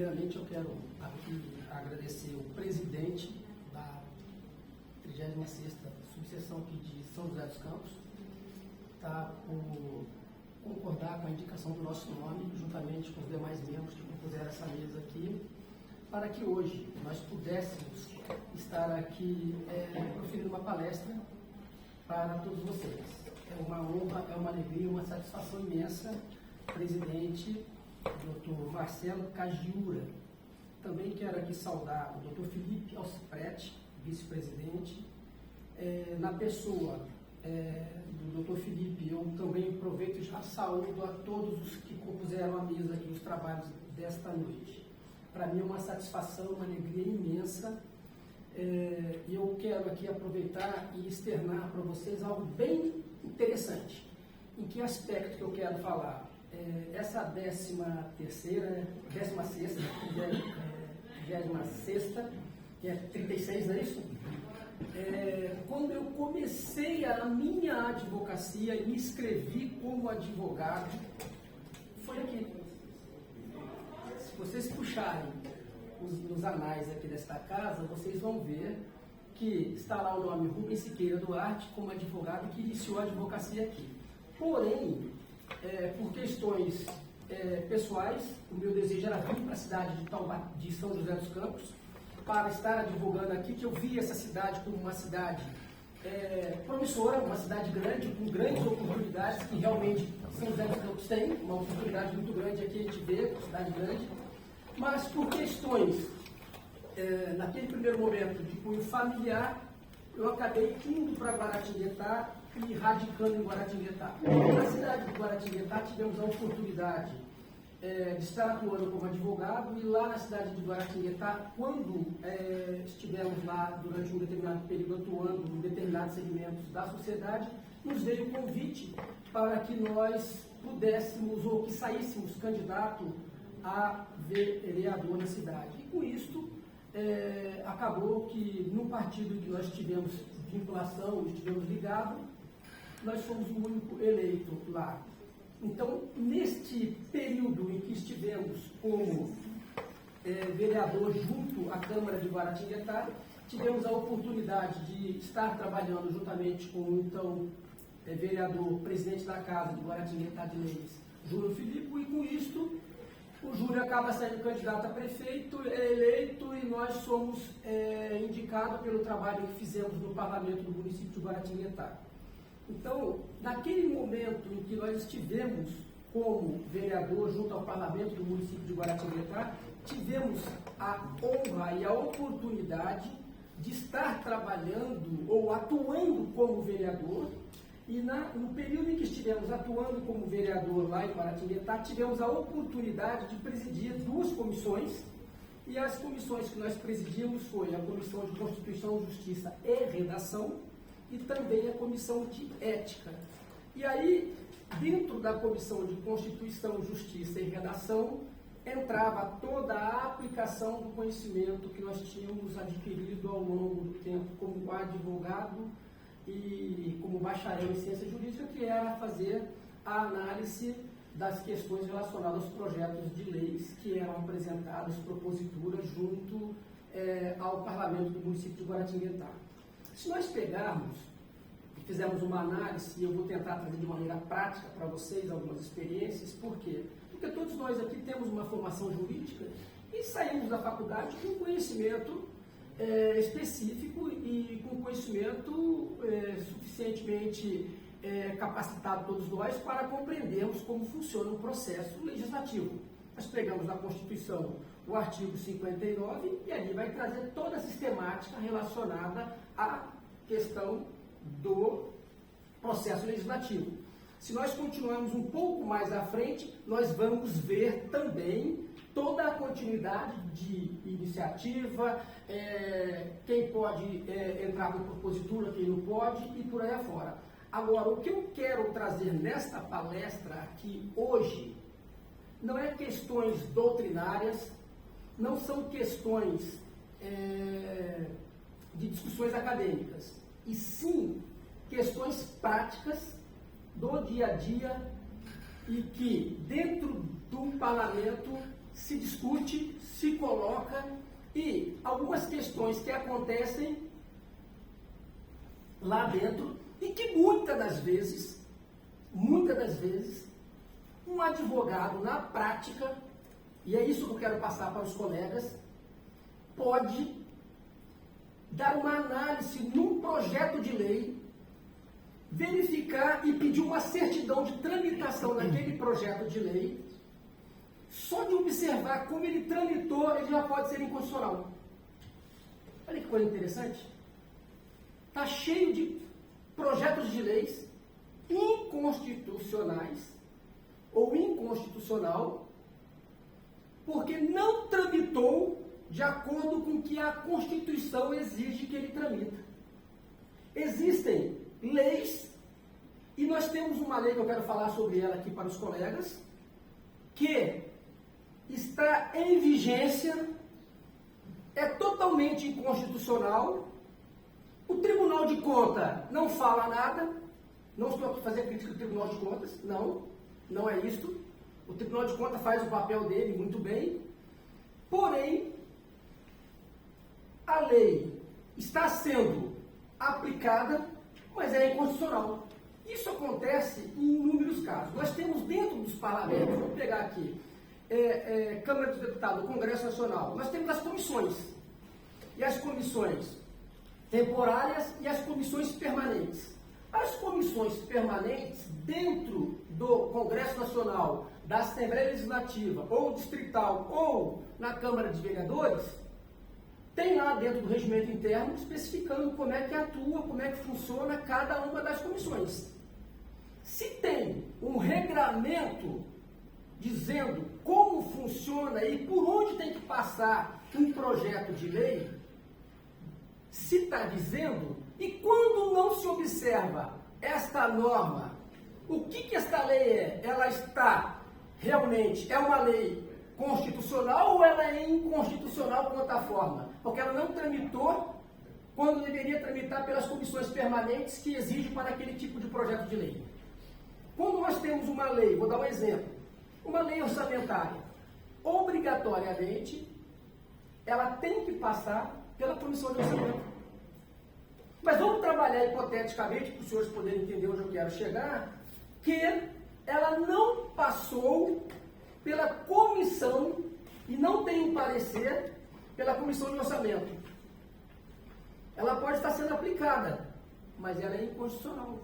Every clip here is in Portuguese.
Primeiramente, eu quero aqui agradecer o presidente da 36ª subseção aqui de São José dos Campos, por concordar com a indicação do nosso nome, juntamente com os demais membros que compuseram essa mesa aqui, para que hoje nós pudéssemos estar aqui proferindo uma palestra para todos vocês. É uma honra, é uma alegria, uma satisfação imensa, presidente Dr. Marcelo Cagiura. Também quero aqui saudar o Dr. Felipe Alciprete, vice-presidente. Na pessoa do Dr. Felipe, eu também aproveito e já saúdo a todos os que compuseram a mesa aqui, os trabalhos desta noite. Para mim é uma satisfação, uma alegria imensa. E eu quero aqui aproveitar e externar para vocês algo bem interessante. Em que aspecto que eu quero falar? Essa 16ª, que é 36, não é isso? Quando eu comecei a minha advocacia e me inscrevi como advogado, foi aqui. Se vocês puxarem nos anais aqui desta casa, vocês vão ver que está lá o nome Rubens Siqueira Duarte como advogado que iniciou a advocacia aqui. Porém, por questões pessoais, o meu desejo era vir para a cidade de São José dos Campos para estar advogando aqui, que eu vi essa cidade como uma cidade promissora, uma cidade grande, com grandes oportunidades, que realmente São José dos Campos tem, uma oportunidade muito grande aqui a gente vê, uma cidade grande, mas por questões, naquele primeiro momento de cunho familiar, eu acabei indo para Guaratinguetá e radicando em Guaratinguetá. Na cidade de Guaratinguetá tivemos a oportunidade de estar atuando como advogado, e lá na cidade de Guaratinguetá, quando estivemos lá durante um determinado período atuando em determinados segmentos da sociedade, nos veio o convite para que nós pudéssemos ou que saíssemos candidato a vereador na cidade. E com isto, acabou que no partido que nós tivemos vinculação, estivemos ligados, nós fomos o único eleito lá. Então, neste período em que estivemos como vereador junto à Câmara de Guaratinguetá, tivemos a oportunidade de estar trabalhando juntamente com o então vereador, presidente da Casa de Guaratinguetá de Leis, Júlio Filipe, e com isto o Júlio acaba sendo candidato a prefeito, é eleito, e nós somos indicados pelo trabalho que fizemos no parlamento do município de Guaratinguetá. Então, naquele momento em que nós estivemos como vereador junto ao parlamento do município de Guaratinguetá, tivemos a honra e a oportunidade de estar trabalhando ou atuando como vereador, e no período em que estivemos atuando como vereador lá em Guaratinguetá, tivemos a oportunidade de presidir duas comissões, e as comissões que nós presidimos foi a Comissão de Constituição, Justiça e Redação, e também a Comissão de Ética. E aí, dentro da Comissão de Constituição, Justiça e Redação, entrava toda a aplicação do conhecimento que nós tínhamos adquirido ao longo do tempo como advogado e como bacharel em ciência jurídica, que era fazer a análise das questões relacionadas aos projetos de leis que eram apresentados, proposituras, junto ao parlamento do município de Guaratinguetá. Se nós pegarmos e fizermos uma análise, e eu vou tentar trazer de maneira prática para vocês algumas experiências, por quê? Porque todos nós aqui temos uma formação jurídica e saímos da faculdade com conhecimento específico e com conhecimento suficientemente capacitado todos nós para compreendermos como funciona o processo legislativo. Nós pegamos na Constituição o artigo 59 e ali vai trazer toda a sistemática relacionada à questão do processo legislativo. Se nós continuarmos um pouco mais à frente, nós vamos ver também toda a continuidade de iniciativa, quem pode entrar com propositura, quem não pode, e por aí afora. Agora, o que eu quero trazer nesta palestra aqui hoje não é questões doutrinárias, não são questões de discussões acadêmicas, e sim questões práticas do dia a dia e que dentro do parlamento se discute, se coloca e algumas questões que acontecem lá dentro e que muitas das vezes, um advogado na prática, e é isso que eu quero passar para os colegas, pode dar uma análise num projeto de lei, verificar e pedir uma certidão de tramitação naquele projeto de lei, só de observar como ele tramitou, ele já pode ser inconstitucional. Olha que coisa interessante. Está cheio de projetos de leis inconstitucionais ou inconstitucional, porque não tramitou de acordo com o que a Constituição exige que ele tramita. Existem leis, e nós temos uma lei que eu quero falar sobre ela aqui para os colegas, que está em vigência, é totalmente inconstitucional, o Tribunal de Contas não fala nada, não estou aqui fazendo crítica do Tribunal de Contas, não é isto, o Tribunal de Contas faz o papel dele muito bem, porém, a lei está sendo aplicada, mas é inconstitucional. Isso acontece em inúmeros casos. Nós temos dentro dos parlamentos, vou pegar aqui, Câmara dos Deputados, Congresso Nacional, nós temos as comissões. E as comissões temporárias e as comissões permanentes. As comissões permanentes, dentro do Congresso Nacional, da Assembleia Legislativa, ou distrital, ou na Câmara de Vereadores, tem lá dentro do regimento interno especificando como é que atua, como é que funciona cada uma das comissões. Se tem um regramento dizendo como funciona e por onde tem que passar um projeto de lei, se está dizendo, e quando não se observa esta norma, o que esta lei é? Ela está realmente, é uma lei constitucional ou ela é inconstitucional quanto à forma? Porque ela não tramitou quando deveria tramitar pelas comissões permanentes que exigem para aquele tipo de projeto de lei. Quando nós temos uma lei, vou dar um exemplo, uma lei orçamentária, obrigatoriamente, ela tem que passar pela comissão de orçamento. Mas vamos trabalhar hipoteticamente, para os senhores poderem entender onde eu quero chegar, que ela não passou pela comissão e não tem um parecer pela comissão de orçamento. Ela pode estar sendo aplicada, mas ela é inconstitucional,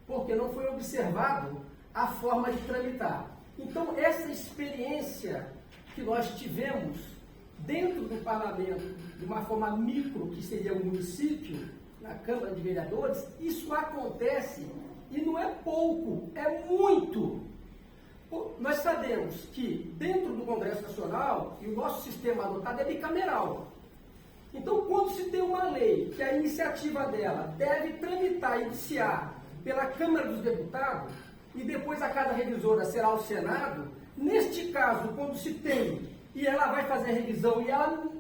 porque não foi observado a forma de tramitar. Então, essa experiência que nós tivemos dentro do parlamento, de uma forma micro, que seria o município, na Câmara de Vereadores, isso acontece e não é pouco, é muito. Nós sabemos que dentro do Congresso Nacional, e o nosso sistema adotado é bicameral. Então, quando se tem uma lei que a iniciativa dela deve tramitar e iniciar pela Câmara dos Deputados, e depois a Casa Revisora será o Senado, neste caso, quando se tem, e ela vai fazer a revisão, e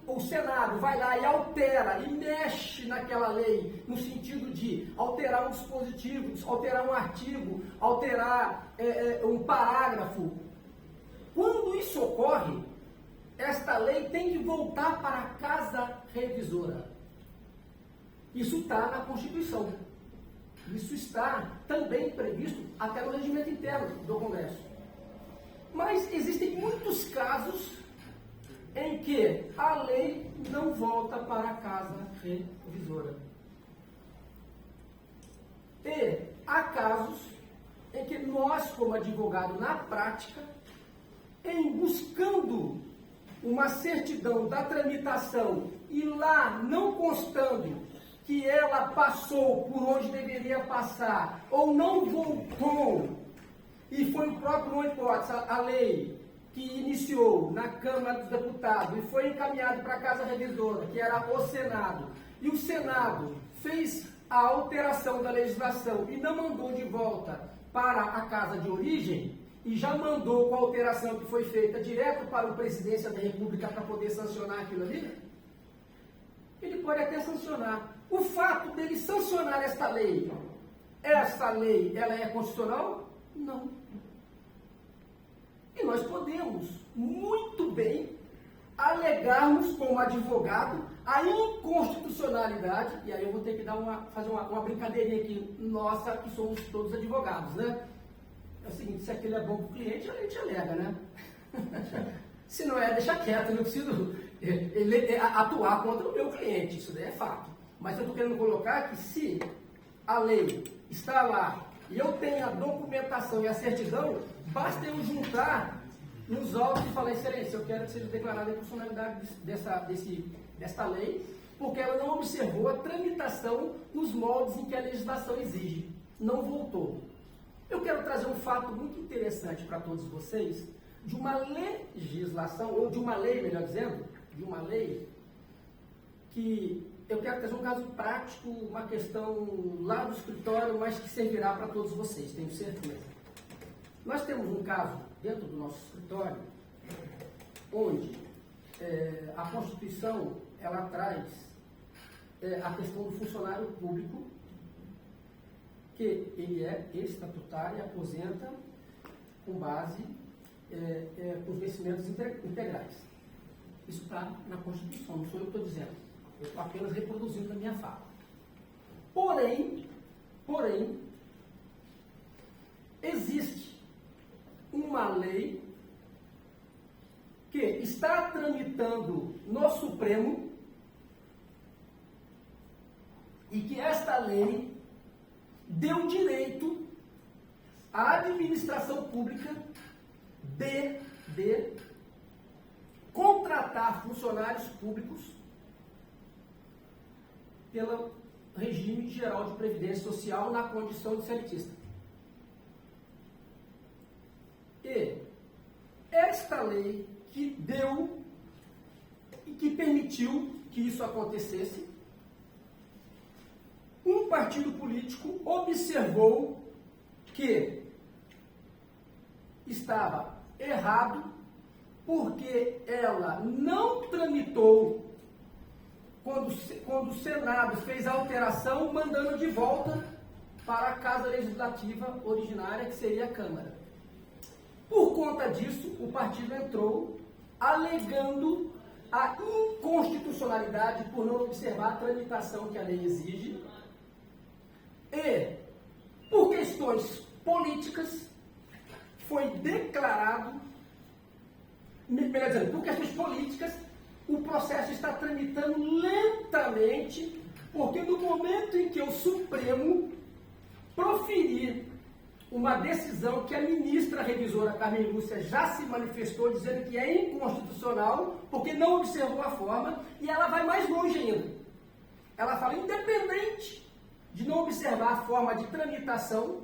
o Senado vai lá e altera, e mexe naquela lei, no sentido de alterar um dispositivo, alterar um artigo, alterar um parágrafo. Quando isso ocorre, esta lei tem que voltar para a Casa Revisora. Isso está na Constituição. Isso está também previsto até no regimento interno do Congresso. Mas existem muitos casos em que a lei não volta para a Casa Revisora. E há casos em que nós, como advogado, na prática, em buscando uma certidão da tramitação e lá não constando que ela passou por onde deveria passar ou não voltou, e foi o próprio, uma hipótese, a lei que iniciou na Câmara dos Deputados e foi encaminhado para a Casa Revisora, que era o Senado, e o Senado fez a alteração da legislação e não mandou de volta para a Casa de Origem, e já mandou com a alteração que foi feita direto para o Presidência da República para poder sancionar aquilo ali, ele pode até sancionar. O fato dele sancionar esta lei, ela é constitucional? Não. nós podemos muito bem alegarmos como advogado a inconstitucionalidade, e aí eu vou ter que fazer uma brincadeirinha aqui, nossa, que somos todos advogados, né? É o seguinte, se aquele é bom para o cliente, a gente alega, né? Se não é, deixa quieto, eu não preciso atuar contra o meu cliente, isso daí é fato. Mas eu estou querendo colocar que se a lei está lá e eu tenho a documentação e a certidão, basta eu juntar nos autos e falar, excelência, eu quero que seja declarada a inconstitucionalidade desta lei, porque ela não observou a tramitação nos moldes em que a legislação exige. Não voltou. Eu quero trazer um fato muito interessante para todos vocês, de uma legislação, ou de uma lei, melhor dizendo, de uma lei, que eu quero trazer um caso prático, uma questão lá do escritório, mas que servirá para todos vocês, tenho certeza. Nós temos um caso dentro do nosso escritório, onde a Constituição, ela traz a questão do funcionário público, que ele é estatutário e aposenta com base com os vencimentos integrais. Isso está na Constituição, não sou eu que estou dizendo. Eu estou apenas reproduzindo a minha fala. Porém, existe uma lei que está tramitando no Supremo e que esta lei deu direito à administração pública de contratar funcionários públicos pelo regime geral de previdência social na condição de seletista. E esta lei que deu e que permitiu que isso acontecesse, um partido político observou que estava errado porque ela não tramitou quando o Senado fez a alteração, mandando de volta para a Casa Legislativa originária, que seria a Câmara. Por conta disso, o partido entrou alegando a inconstitucionalidade por não observar a tramitação que a lei exige e, por questões políticas, foi declarado, melhor dizendo, por questões políticas, o processo está tramitando lentamente, porque no momento em que o Supremo proferir uma decisão que a ministra revisora Carmen Lúcia já se manifestou dizendo que é inconstitucional, porque não observou a forma, e ela vai mais longe ainda. Ela fala, independente de não observar a forma de tramitação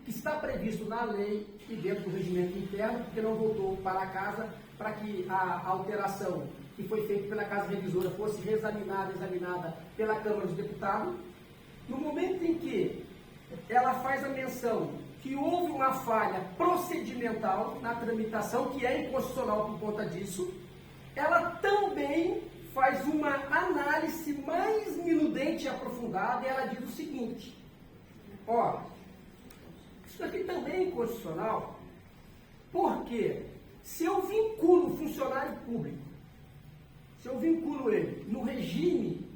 que está previsto na lei e dentro do regimento interno, porque não voltou para a casa para que a alteração que foi feita pela Casa Revisora fosse examinada pela Câmara dos Deputados, no momento em que ela faz a menção que houve uma falha procedimental na tramitação, que é inconstitucional por conta disso, ela também faz uma análise mais minudente e aprofundada, e ela diz o seguinte, ó, isso aqui também é inconstitucional, porque se eu vinculo o funcionário público, se eu vinculo ele no regime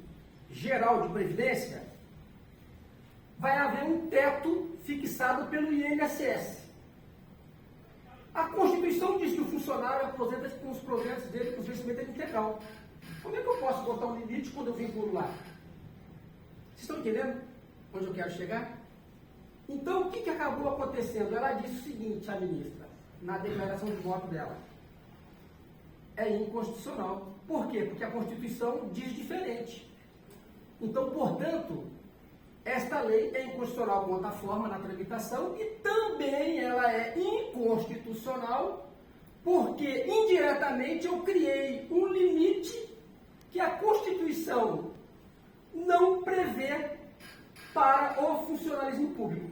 geral de previdência, vai haver um teto fixado pelo INSS. A Constituição diz que o funcionário aposenta com os proventos dele, com os vencimentos integral. Como é que eu posso botar um limite quando eu vinculo lá? Vocês estão entendendo onde eu quero chegar? Então, o que acabou acontecendo? Ela disse o seguinte, a ministra, na declaração de voto dela. É inconstitucional. Por quê? Porque a Constituição diz diferente. Então, portanto, esta lei é inconstitucional quanto à forma na tramitação e também ela é inconstitucional porque, indiretamente, eu criei um limite que a Constituição não prevê para o funcionalismo público.